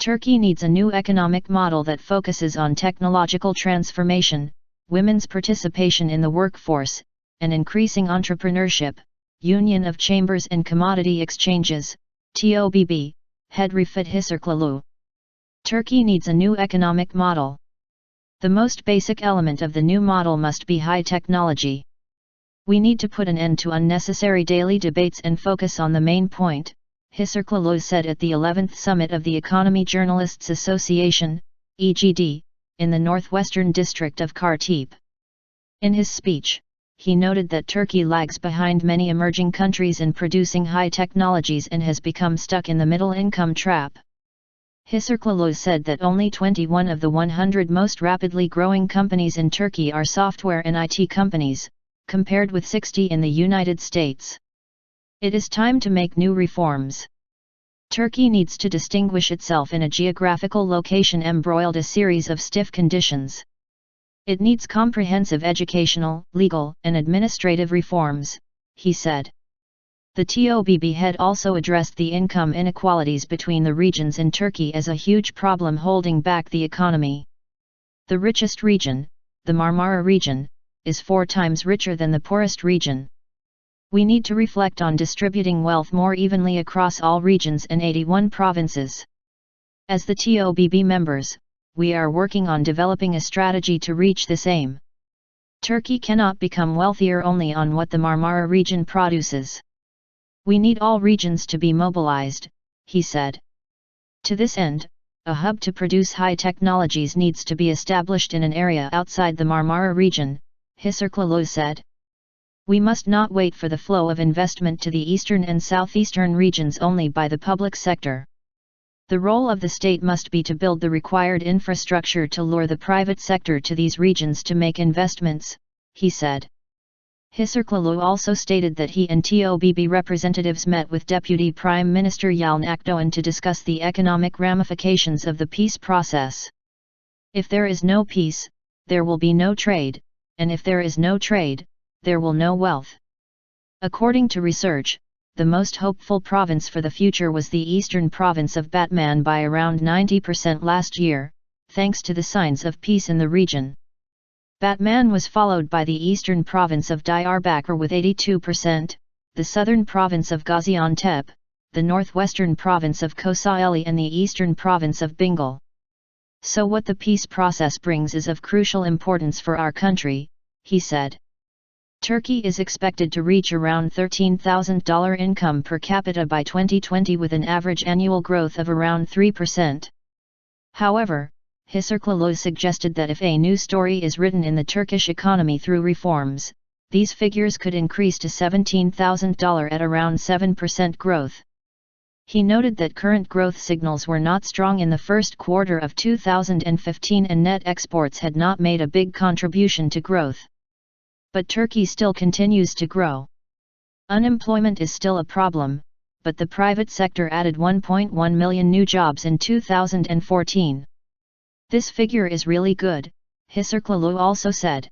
Turkey needs a new economic model that focuses on technological transformation, women's participation in the workforce, and increasing entrepreneurship. Union of Chambers and Commodity Exchanges, TOBB, head Rifat Hisarcıklıoğlu. Turkey needs a new economic model. The most basic element of the new model must be high technology. We need to put an end to unnecessary daily debates and focus on the main point, Hisarcıklıoğlu said at the 11th Summit of the Economy Journalists Association, EGD, in the northwestern district of Kartepe. In his speech, he noted that Turkey lags behind many emerging countries in producing high technologies and has become stuck in the middle-income trap. Hisarcıklıoğlu said that only 21 of the 100 most rapidly growing companies in Turkey are software and IT companies, compared with 60 in the United States. It is time to make new reforms. Turkey needs to distinguish itself in a geographical location embroiled a series of stiff conditions. It needs comprehensive educational, legal, and administrative reforms, he said. The TOBB head also addressed the income inequalities between the regions in Turkey as a huge problem holding back the economy. The richest region, the Marmara region, is 4 times richer than the poorest region. We need to reflect on distributing wealth more evenly across all regions and 81 provinces. As the TOBB members, we are working on developing a strategy to reach this aim. Turkey cannot become wealthier only on what the Marmara region produces. We need all regions to be mobilized, he said. To this end, a hub to produce high technologies needs to be established in an area outside the Marmara region, Hisarcıklıoğlu said. We must not wait for the flow of investment to the eastern and southeastern regions only by the public sector. The role of the state must be to build the required infrastructure to lure the private sector to these regions to make investments, he said. Hisarcıklıoğlu also stated that he and TOBB representatives met with Deputy Prime Minister Yalçın Akdoğan to discuss the economic ramifications of the peace process. If there is no peace, there will be no trade, and if there is no trade, there will no wealth. According to research, the most hopeful province for the future was the eastern province of Batman by around 90% last year, thanks to the signs of peace in the region. Batman was followed by the eastern province of Diyarbakir with 82%, the southern province of Gaziantep, the northwestern province of Kocaeli and the eastern province of Bingöl. So what the peace process brings is of crucial importance for our country, he said. Turkey is expected to reach around $13,000 income per capita by 2020 with an average annual growth of around 3%. However, Hisarcıklıoğlu suggested that if a new story is written in the Turkish economy through reforms, these figures could increase to $17,000 at around 7% growth. He noted that current growth signals were not strong in the first quarter of 2015 and net exports had not made a big contribution to growth. But Turkey still continues to grow. Unemployment is still a problem, but the private sector added 1.1 million new jobs in 2014. This figure is really good, Hisarcıklıoğlu also said.